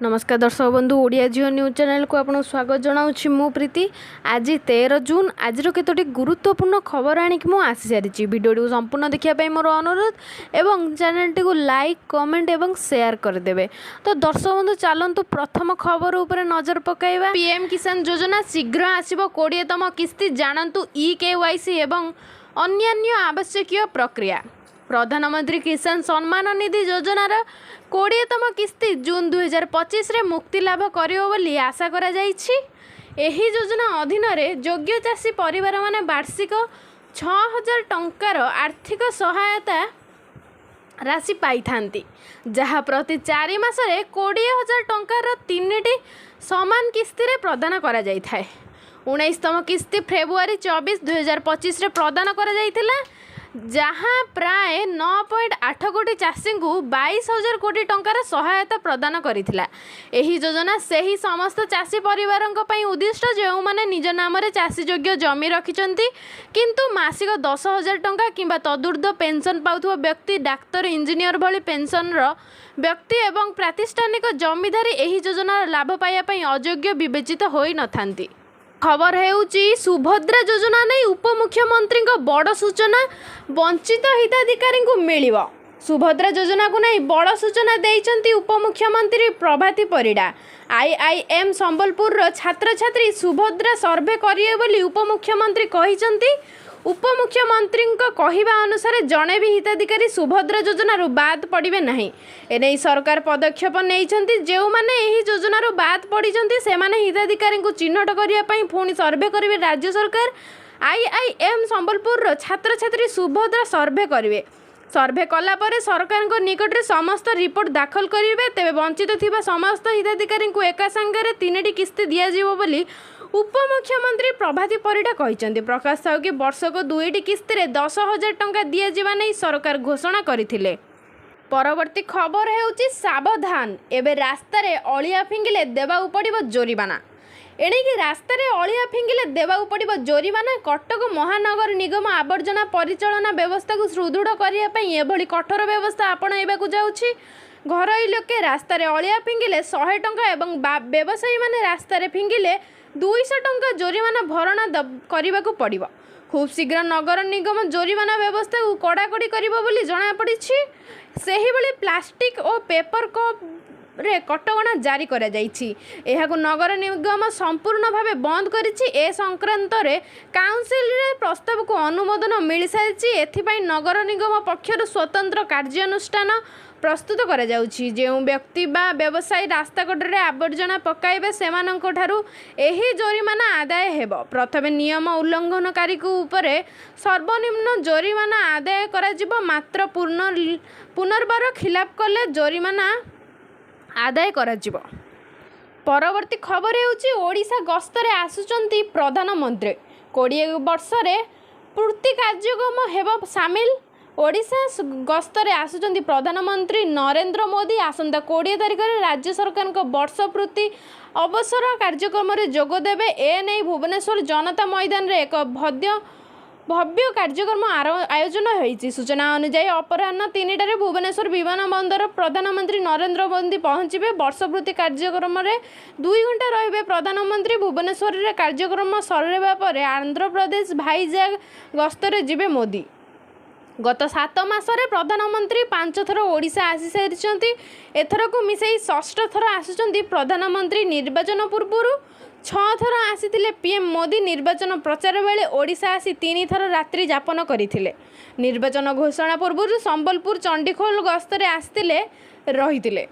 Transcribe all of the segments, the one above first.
नमस्कार दर्शक बंधु ओडिया जियो न्यूज चैनल को आपको स्वागत जनाऊँगी मु प्रीति। आज 13 जून आज केतोटी गुरुत्वपूर्ण खबर आणिक मु आसी सारी वीडियो संपूर्ण देखापी मोर अनुरोध एवं चैनल टी को लाइक कमेंट एवं शेयर करदेवे। तो दर्शक बंधु चलतु प्रथम खबर उपर नजर पकाइबा। पीएम किसान योजना शीघ्र आसिबो 20तम किस्ती जानतु KYC एवं अन्यान्य आवश्यक प्रक्रिया। प्रधानमंत्री किसान सम्मान निधि योजनार 20तम किस्ती जून 2025 रे मुक्ति लाभ करियो बोली आशा करा जाइछि। एही योजना अधीन रे योग्य चाषी परिवार माने वार्षिक 6000 टंकार आर्थिक सहायता राशि पाई थांती, जहाँ प्रति 4 मासरे 20,000 टंकार 3टी समान किस्ती रे प्रदान करा जाई थाए। 19तम किस्ती फेब्रुआरी 24 2025 रे प्रदान करा जाइथिला, जहाँ प्राय 9.8 कोटी चाषी को 22,000 कोटी टंकार सहायता प्रदान करिथिला। एही योजना सेही समस्त चाषी परिवारंक पई उद्दिष्ट जो माने निज नाम रे चाषी योग्य जमी रखिचंती किंतु मासिक 10,000 टंका किंबा तदुर्ध पेंशन पाउथुवा व्यक्ति, डाक्तर, इंजीनियर भली पेंशन रो व्यक्ति एवं प्रातिष्ठानिक जमीदारी एही योजना लाभ पाइबा पई अयोग्य विवेचित होई नथांती। खबर हेउची सुभद्रा योजना नहीं उपमुख्यमंत्री बड़ सूचना, वंचित हिताधिकारी को मिलिबो। सुभद्रा योजना को नहीं बड़ सूचना देइचंती उपमुख्यमंत्री प्रभाती परिडा। IIM संबलपुर रो छात्र छात्री सुभद्रा सर्वे करिए बोली उपमुख्यमंत्री कहिचंती। उपमुख्यमंत्री कहवा अनुसार जड़े भी हिताधिकारी सुभद्रा योजन बाद पड़े ना। एने सरकार पदक्षेप नहीं जो मैंने योजन बाद पड़ी से हिताधिकारी को चिन्हट करने पुणी सर्वे करेंगे राज्य सरकार। IIM संबलपुर छात्र छात्री सुभद्रा सर्वे करेंगे। सर्वे कलापर सरकार निकट में समस्त रिपोर्ट दाखल करेंगे, तेज वंचित थिबा समस्त हिताधिकारी को एका संगे 3टी किस्ती दिज्व बोली उपमुख्यमंत्री प्रभाती परिडा कहते। प्रकाश था कि वर्षक 2टी किस्ती रे 10,000 टंका दिज्वा नहीं सरकार घोषणा करथिले। परवर्ती खबर हेउची सावधान, एबे रास्ता रे अलिया फिंगिले देबाउ पड़िबो जोरिमाना। एणिकी रास्ता रे अलिया फिंगिले देबाउ पड़िबो जोरिमाना। कटक महानगर निगम आवर्जना परिचालना व्यवस्था को सुदृढ़ करने पई एभली कठोर व्यवस्था आपणाइबाकु जाउछि। घरोई लोके रास्ता रे अलिया फिंगिले 100 टंका एवं व्यवसायी माने रास्ता रे फिंगिले 200 टंका जोरिमाना भरणा करने पड़ो। खूब शीघ्र नगर निगम जोरिमाना व्यवस्था को कड़ाकड़ी करिबो बोली जणा पड़िछि। सेही भली प्लास्टिक और पेपर कप रे कटकणा जारी करा जाइछि। एहाकु नगर निगम संपूर्ण भावे बंद करिछि। ए संक्रांत रे काउंसिल रे प्रस्ताव को अनुमोदन मिल सारिछि। एथिपई नगर निगम पक्षर स्वतंत्र कार्यानुष्ठान प्रस्तुत करा जाउछि। जो व्यक्ति बा व्यवसायी रास्ता कड़े आवर्जना पकाइबे सेमानंको ठारू एही जोरिमाना आदाय हेबो। प्रथमे नियम उल्लंघनकारी को उपरे सर्वनिम्न जोरिमाना आदाय करा जिवो, मात्र पुनर्बार खिलाफ कले जोरिमाना आदाय करा जिवो। परवर्ती खबर हेउछि ओडिशा गस्तरे आसुचंती प्रधानमंत्री। 20 वर्ष रे पूर्ति कार्यक्रम हेबो सामिल। ओडिशा गस्तरे आसुचंती प्रधानमंत्री नरेंद्र मोदी आसंता 20 तारिख रे राज्य सरकार को वर्षपूर्ति अवसर कार्यक्रम रे जोग देबे। ए नै भुवनेश्वर जनता मैदान रे एक भव्य कार्यक्रम आयोजन होईछि। सूचना अनुसार अपराह्न 3टारे भुवनेश्वर विमान बंदर प्रधानमंत्री नरेंद्र मोदी पहुंचे। वर्षपूर्ति कार्यक्रम रे 2 घंटा रहिबे प्रधानमंत्री। भुवनेश्वर रे कार्यक्रम सरवा पर आंध्र प्रदेश भाईजाग गस्तरे जिबे मोदी। गत 7 मासरे प्रधानमंत्री 5 थर ओडिशा आसी सारिछंती। एथर को मिसई 6ठ थर आसुचंती प्रधानमंत्री। निर्वाचन पूर्व 6 थर आसीथिले पीएम मोदी। निर्वाचन प्रचार बेले ओडिशा आसी 3 थर रात्रि यापन करथिले। निर्वाचन घोषणा पूर्व संबलपुर चंडीखोल गस्तरे आस्तिले रहिथिले।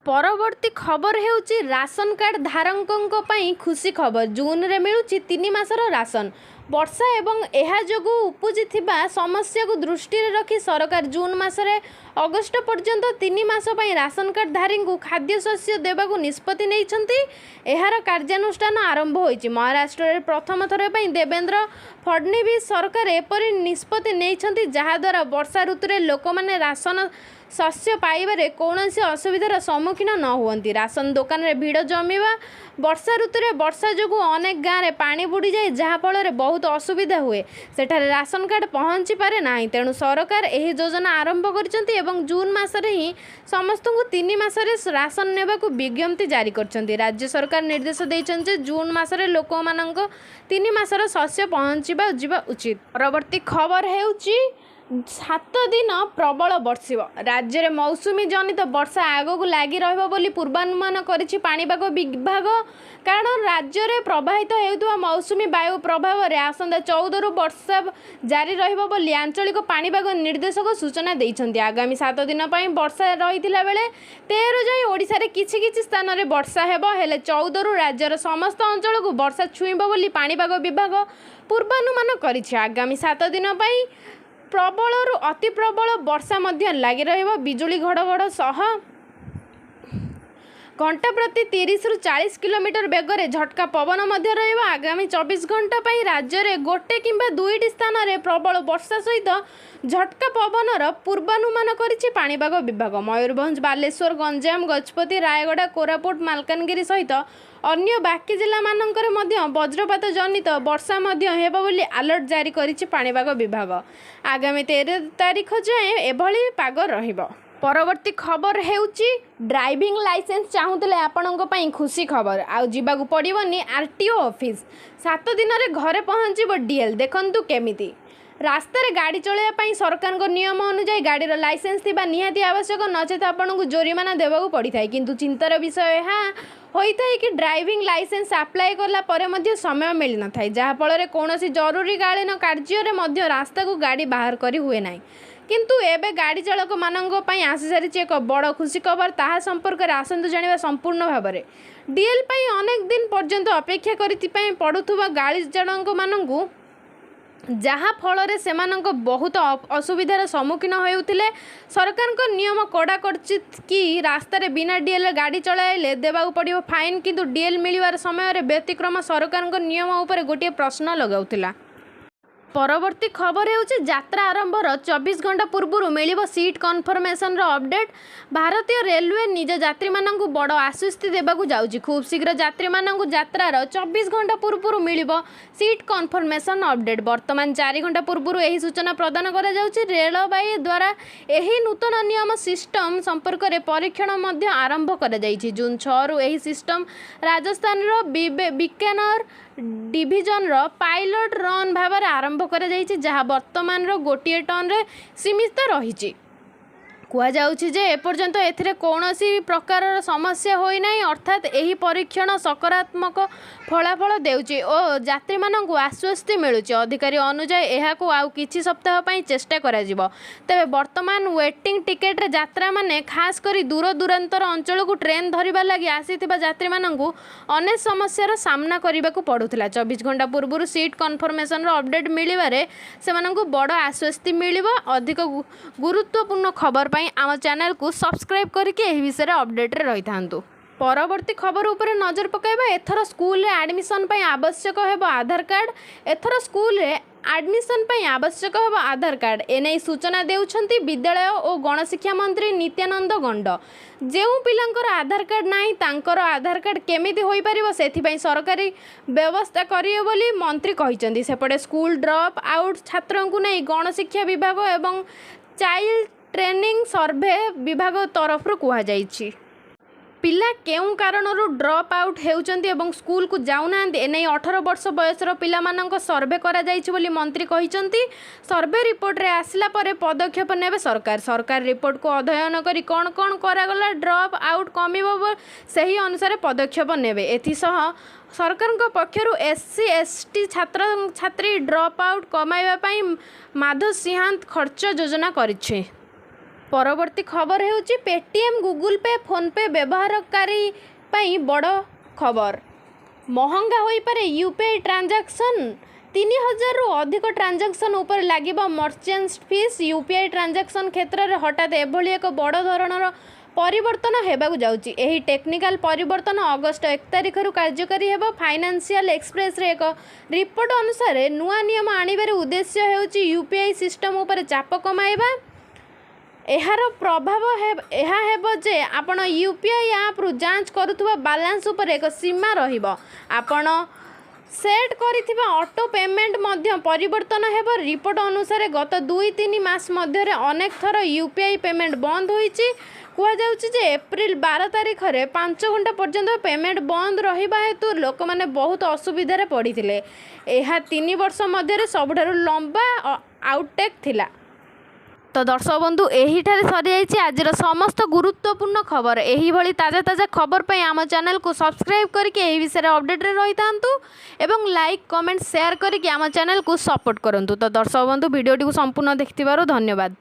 परवर्ती खबर हेउची राशन कार्ड धारकों पई खुशी खबर। जून रे मिलुची 3 मासर राशन। वर्षा एवं एहा जोगु उपजिथिबा समस्या को दृष्टि रखी सरकार जून मासरे अगस्त पर्यंत 3 मास पई राशन कार्ड धारी को खाद्य शस्य देबाकू निष्पत्ति नैछंती। एहार कार्यानुष्ठान आरंभ होईची। महाराष्ट्र रे प्रथम थर पई देवेंद्र फडणवीस सरकार एपरि निष्पत्ति नैछंती, जहा द्वारा वर्षा ऋतु रे लोक माने राशन शस्य पाइबारे कौनसी असुविधार सम्मुखीन न हुअन्ति। राशन दुकान रे भीड़ जमीवा। वर्षा ऋतु रे वर्षा जोगु अनेक गाँव रे पानी बुड़ी जाए, जहाँ फल बहु बहुत असुविधा हुए सेठारे राशन कार्ड पहुँची पारे ना। तेणु सरकार यह योजना आरंभ करछन्ती एवं जून मासरे ही समस्त को 3 मासरे राशन नेबाकू विज्ञप्ति जारी करछन्ती। राज्य सरकार निर्देश देइछन् जे जून मासरे लोक मानक 3 मासर शस्य पहुँचवा जीवा उचित। परवर्ती खबर हेउची 7 दिन प्रबल बर्षिब। राज्य में मौसुमी जनित वर्षा आगक लगी रही पूर्वानुमान करिछि पाणीपाग विभाग। कारण राज्य में प्रवाहित हेउथुवा मौसुमी वायु प्रभाव में आसंता 14 रु वर्षा जारी रहिबो बोली आंचलिक पाणीपाग निर्देशक सूचना देइछन्ति। आगामी 7 दिन पई वर्षा रहितिला बेले 13 जाई ओडिसा रे किछि स्थान में वर्षा हेबो। हेले 14 रु राज्यर समस्त अंचल को वर्षा छुईबो बोली पाणीपाग विभाग पूर्वानुमान करिछि। आगामी 7 दिन पई प्रबल रु अति प्रबल वर्षा मध्य लगी रहिबो। बिजुली घड़घड़ सह घंटा प्रति 30 रु 40 किलोमीटर बेगर झटका पवन मध्य रहिबो। आगामी 24 घंटा पई राज्य में गोटे किंबा 2टी स्थान में प्रबल वर्षा सहित झटका पवनर पूर्वानुमान करिछि पाणीपाग विभाग। मयूरभंज, बालेश्वर, गंजाम, गजपति, रायगड़ा, कोरापुट, मालकानगिरी सहित अन्य बाकी जिला मानकर मध्य वज्रपात जनित वर्षा मध्य हेबो बोली अलर्ट जारी करिछि पाणीपाग विभाग। आगामी 13 तारिख जाए एभली पाग रहिबो। परवर्ती खबर हेउची ड्राइविंग लाइसेंस चाहूले आपणक पई खुशी खबर। आउ जीवाकू पड़िबनी आरटीओ ऑफिस। 7 दिन रे घरे पहुँचब डीएल। देखंतु केमिति रास्तार गाड़ी चलैया सरकार को नियम अनुसार गाड़ीर लाइसेंस थिबा निहाती आवश्यक, नचेत आपको जोरिमाना देवाक पड़ता है। किंतु चिंतार विषय यह होता है कि ड्राइविंग लाइसेंस अप्लाई कला परे मध्य समय मिल न था, जहाँफल कौन जरूरी कालीन कार्य रास्ता को गाड़ी बाहर करी हुए ना। किंतु एबे गाड़ी चालक मानक पई आसी सारी एक बड़ खुशी खबर। ताहा संपर्क में आसतु जानिबा संपूर्ण भाव में। डीएल पई अनेक दिन पर्यंत अपेक्षा करि पड़ुथुबा गाड़ी चालक मानकू जहाँ फल से बहुत असुविधार सम्मुखीन होते। सरकार को नियम कड़ा कर कि रास्तार बिना डीएल गाड़ी चलाइले देवा पड़ो फाइन, किंतु डीएल मिलवार समय व्यतिक्रम सरकार नियम उपर गोटे प्रश्न लगाउथिला। परवर्ती खबर हेउची यात्रा आरंभर 24 घंटा पूर्व मिलिबो सीट कन्फर्मेशन अपडेट। भारतीय रेलवे निज यात्री मानकू बड़ आश्वस्ति देबाकू जाउची। खूब शीघ्र यात्री मानकू यात्रार 24 घंटा पूर्व मिलिबो सीट कन्फर्मेशन अपडेट। वर्तमान 4 घंटा पूर्व यही सूचना प्रदान करा जाउची। रेलवे द्वारा यही नूतन नियम सिस्टम संपर्क में परीक्षण मध्य आरंभ करा जाइछि। जून 6 रु यही सिस्टम राजस्थान बीकानेर डिविजन रो पायलट रन भाव आरंभ करा जाइछि, जहाँ वर्तमान गोटे टन रे सीमित रही। कहुच्छे जे एपर्यंत एथिरे कौनसी प्रकार समस्या होई नाही, अर्थात यही परीक्षण सकारात्मक फलाफल देउची और यात्री मानकू आश्वस्ति मिलुची। अधिकारी अनुसार एहाकू आउ किछि सप्ताह पई चेष्टा करा जिवो। तबे वर्तमान वेटिंग टिकेट रे यात्रा माने खास करी दूर दूरांतर अंचल को ट्रेन धरिबा लागि आसीथिबा यात्री मानकू अनेक समस्यार सामना करबाकू पड़ुथिला। 24 घंटा पूर्व सीट कन्फर्मेशन रो अपडेट मिलिबारे सेमानकू बड़ आश्वस्ति मिलिबो। अधिक गुरुत्वपूर्ण खबर आम चैनल को सब्सक्राइब करके यह विषय अपडेट रे रही था। परवर्ती खबर उपर नजर पकाइबा। एथर स्कूल एडमिशन पई आवश्यक हेबो आधार कार्ड। एथर स्कूल एडमिशन पई आवश्यक हेबो आधार कार्ड। एने सूचना देउछंती विद्यालय और गणशिक्षा मंत्री नित्यानंद गंड। जेउ पिलांकर आधार कार्ड नाही तांकर आधार कार्ड केमिति होई परिबो सेथिपई सरकारी व्यवस्था करियो बोली मंत्री कहिसंती। सेपटे स्कूल ड्रॉप आउट छात्रंकु नै गणशिक्षा विभाग एवं चाइल्ड ट्रेनिंग सर्वे विभाग तरफ कह जाइछि। पिला केउ कारणरू ड्रॉप आउट हेउचंती एवं स्कूल को जाउना एने 18 वर्ष बयसर पिला मानक सर्वे करा जाइछि बोली मंत्री कहिसंती। सर्वे रिपोर्ट रे आसला परे पदक्षेप नेबे सरकार। सरकार रिपोर्ट को अध्ययन करी कोन कोन करागला ड्रॉप आउट कमिबो सही अनुसार पदक्षेप नेबे। एथिसह सरकार पक्षर एससी एसटी छात्र छात्री ड्रॉप आउट कमाइबा पई माधव सिंहांत खर्च योजना करिछि। परवर्ती खबर हेउची पेटीएम गूगल पे फोन पे व्यवहारकारी पई बड़ खबर। महंगा होई पारे यूपीआई ट्रांजैक्शन। 3000 रु अधिक ट्रांजैक्शन ऊपर लागिबा मर्चेंट्स फीस। यूपीआई ट्रांजैक्शन क्षेत्र में हठात एभली एक बड़ धरणर परिवर्तन हेबाकू जाउची। एही टेक्निकल परिवर्तन अगस्त 1 तारिख रु कार्यकारी हेबो। फाइनेंशियल एक्सप्रेस रे एक रिपोर्ट अनुसार नुआ नियम आनिबार उद्देश्य हेउची यूपीआई सिस्टम ऊपर चाप कमाइबा। एहार प्रभाव यह हेबो जे आपण यूपीआई ऐप रु जांच करुथुबा बैलेंस ऊपर एक सीमा रहिबो। आपण सेट करिथिबा ऑटो पेमेंट मध्य परिवर्तन हेब। रिपोर्ट अनुसार गत 2-3 मास मध्य अनेक थर यूपीआई पेमेंट बंद होईची। कहुच्छे जे एप्रिल 12 तारीख में 5 घंटा पर्यंत पेमेंट बंद रहा हेतु लोक मैंने बहुत असुविधार पड़ी थे। यह 3 वर्ष मध्य सबुठारु लंबा आउटटेक थिला। तो दर्शक बंधु यही सरी आज समस्त गुरुत्वपूर्ण खबर। यही भली ताजा ताजा खबर पे आम चैनल को सब्सक्राइब करके यही विषय अपडेट रही था एवं लाइक कमेंट शेयर करके आम चैनल को सपोर्ट करूँ। तो दर्शक बंधु वीडियो संपूर्ण देखिथिबारु धन्यवाद।